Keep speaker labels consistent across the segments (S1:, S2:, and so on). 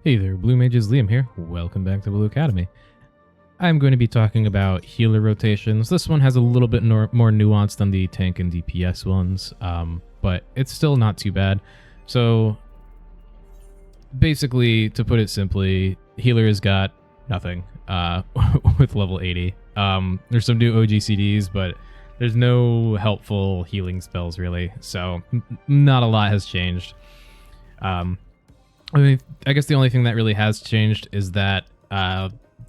S1: Hey there, Blue Mages, Liam here. Welcome back to Blue Academy. I'm going to be talking about healer rotations. This one has a little bit more nuance than the tank and DPS ones, but it's still not too bad. So basically, to put it simply, healer has got nothing with level 80. There's some new OGCDs, but there's no helpful healing spells really, so not a lot has changed. I guess the only thing that really has changed is that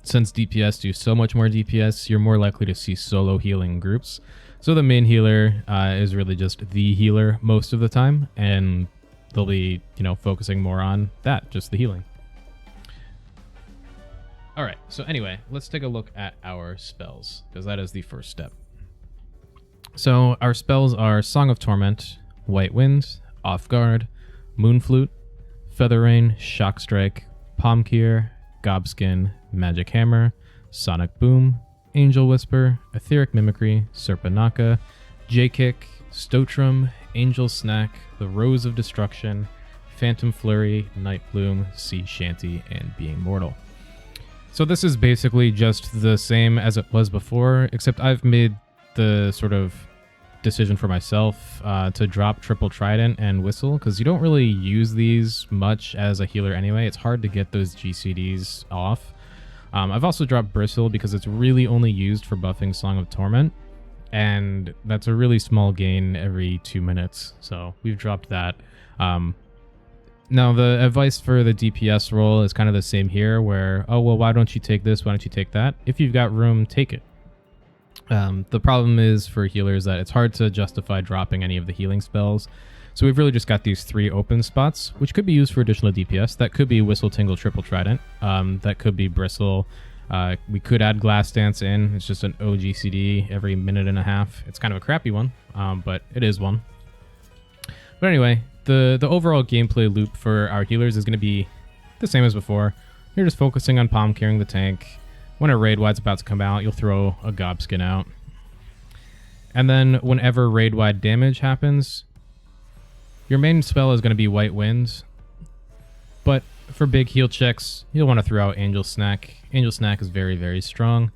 S1: since DPS do so much more DPS, you're more likely to see solo healing groups. So the main healer is really just the healer most of the time, and they'll be, focusing more on that, just the healing. All right, so anyway, let's take a look at our spells, because that is the first step. So our spells are Song of Torment, White Wind, Off Guard, Moon Flute, Feather Rain, Shock Strike, Palm Cure, Gobskin, Magic Hammer, Sonic Boom, Angel Whisper, Etheric Mimicry, Serpenaka, J-Kick, Stotrum, Angel Snack, The Rose of Destruction, Phantom Flurry, Night Bloom, Sea Shanty, and Being Mortal. So this is basically just the same as it was before, except I've made the sort of decision for myself to drop Triple Trident and Whistle, because you don't really use these much as a healer anyway. It's hard to get those GCDs off. I've also dropped Bristle because it's really only used for buffing Song of Torment, and that's a really small gain every 2 minutes, so we've dropped that. Now the advice for the DPS role is kind of the same here, where, oh well, why don't you take this, why don't you take that? If you've got room, take it. The problem is for healers that it's hard to justify dropping any of the healing spells. So we've really just got these 3 open spots, which could be used for additional DPS. That could be Whistle, Tingle, Triple Trident. That could be Bristle. We could add Glass Dance in. It's just an OGCD every minute and a half. It's kind of a crappy one, but it is one. But anyway, the overall gameplay loop for our healers is going to be the same as before. You're just focusing on palm carrying the tank. When a raid wide's about to come out, you'll throw a Gobskin out. And then whenever raid wide damage happens, your main spell is going to be White Winds. But for big heal checks, you'll want to throw out Angel Snack. Angel Snack is very, very strong.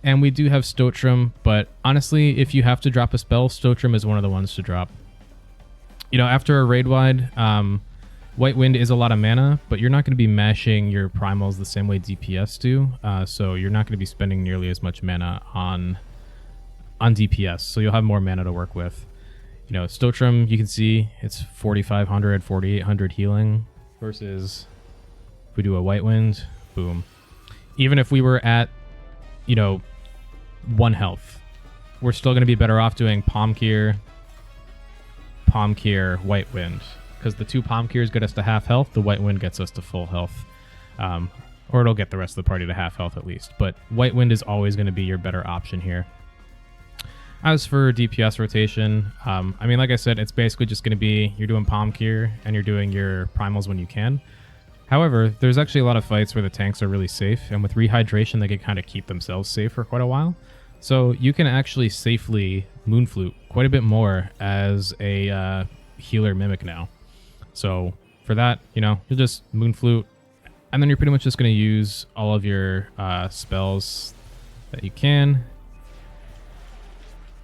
S1: And we do have Stotrum, but honestly, if you have to drop a spell, Stotrum is one of the ones to drop. After a raid wide, White Wind is a lot of mana, but you're not going to be mashing your primals the same way DPS do, so you're not going to be spending nearly as much mana on DPS, so you'll have more mana to work with. Stotrum, you can see it's 4,500, 4,800 healing, versus if we do a White Wind, boom. Even if we were at, 1 health, we're still going to be better off doing Palm Cure, White Wind. Because the 2 Palm Cures get us to half health, the White Wind gets us to full health. Or it'll get the rest of the party to half health at least. But White Wind is always going to be your better option here. As for DPS rotation, like I said, it's basically just going to be you're doing Palm Cure and you're doing your primals when you can. However, there's actually a lot of fights where the tanks are really safe, and with Rehydration, they can kind of keep themselves safe for quite a while. So you can actually safely Moon Flute quite a bit more as a healer mimic now. So for that, you'll just Moon Flute, and then you're pretty much just going to use all of your spells that you can.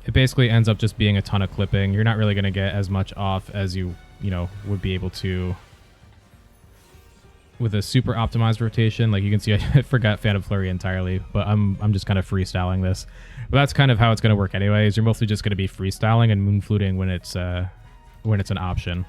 S1: It basically ends up just being a ton of clipping. You're not really going to get as much off as you would be able to with a super optimized rotation. Like you can see, I forgot Phantom Flurry entirely, but I'm just kind of freestyling this. But that's kind of how it's going to work anyways. You're mostly just going to be freestyling and Moon Fluting when it's an option.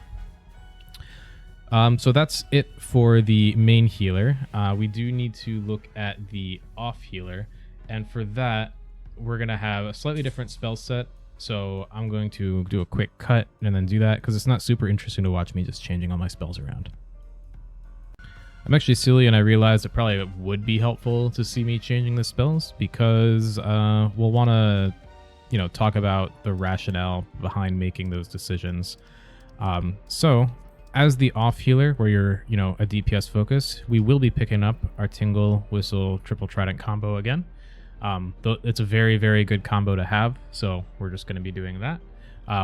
S1: So that's it for the main healer. We do need to look at the off healer, and for that we're going to have a slightly different spell set. So I'm going to do a quick cut and then do that, because it's not super interesting to watch me just changing all my spells around. I'm actually silly, and I realized it probably would be helpful to see me changing the spells, because we'll want to talk about the rationale behind making those decisions. So as the off healer, where you're, a DPS focus, we will be picking up our Tingle, Whistle, Triple Trident combo again. It's a very, very good combo to have, so we're just going to be doing that.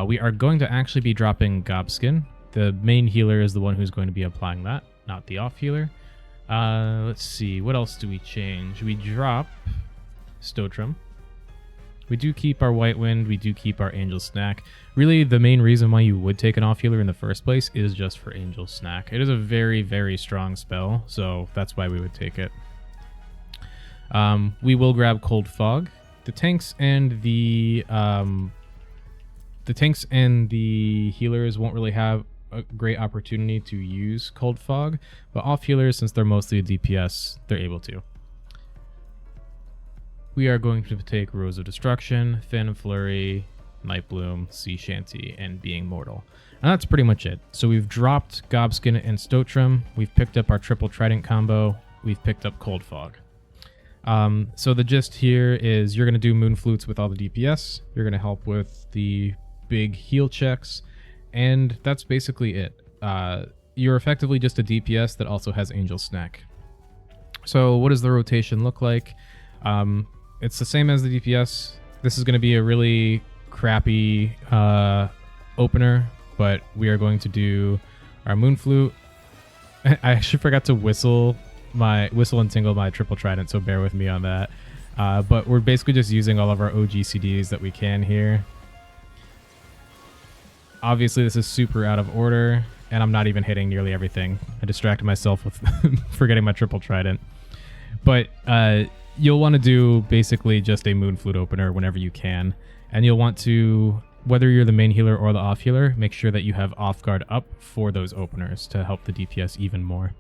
S1: We are going to actually be dropping Gobskin. The main healer is the one who's going to be applying that, not the off healer. Let's see, what else do we change? We drop Stotrum. We do keep our White Wind, we do keep our Angel Snack. Really, the main reason why you would take an off healer in the first place is just for Angel Snack. It is a very, very strong spell, so that's why we would take it. We will grab Cold Fog. The tanks and the healers won't really have a great opportunity to use Cold Fog, but off healers, since they're mostly a DPS, they're able to. We are going to take Rose of Destruction, Phantom Flurry, Night Bloom, Sea Shanty, and Being Mortal. And that's pretty much it. So we've dropped Gobskin and Stotrum, we've picked up our triple Trident combo, we've picked up Cold Fog. So the gist here is you're going to do Moon Flutes with all the DPS, you're going to help with the big heal checks, and that's basically it. You're effectively just a DPS that also has Angel Snack. So what does the rotation look like? It's the same as the DPS. This is going to be a really crappy opener, but we are going to do our Moon Flute. I actually forgot to whistle and tingle my triple Trident, so bear with me on that. But we're basically just using all of our OGCDs that we can here. Obviously, this is super out of order, and I'm not even hitting nearly everything. I distracted myself with forgetting my triple Trident. But you'll want to do basically just a Moon Flute opener whenever you can. And you'll want to, whether you're the main healer or the off healer, make sure that you have off guard up for those openers to help the DPS even more.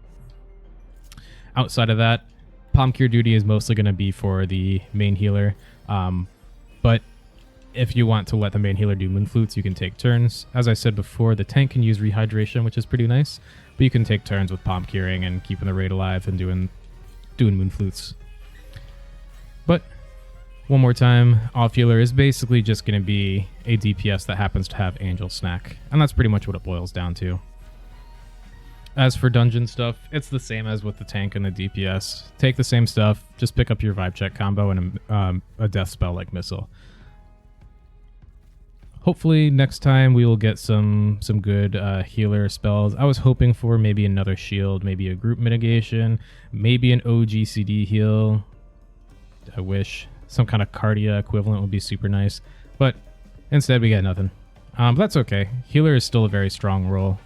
S1: Outside of that, Palm Cure duty is mostly going to be for the main healer. But if you want to let the main healer do Moon Flutes, you can take turns. As I said before, the tank can use Rehydration, which is pretty nice. But you can take turns with Palm Curing and keeping the raid alive and doing Moon Flutes. But one more time, off healer is basically just going to be a DPS that happens to have Angel Snack. And that's pretty much what it boils down to. As for dungeon stuff, it's the same as with the tank and the DPS. Take the same stuff, just pick up your Vibe Check combo and a death spell like Missile. Hopefully next time we will get some good healer spells. I was hoping for maybe another shield, maybe a group mitigation, maybe an OGCD heal. I wish. Some kind of Cardia equivalent would be super nice. But instead we got nothing. But that's okay. Healer is still a very strong role.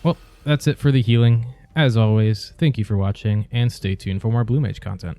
S1: Well, that's it for the healing. As always, thank you for watching, and stay tuned for more Blue Mage content.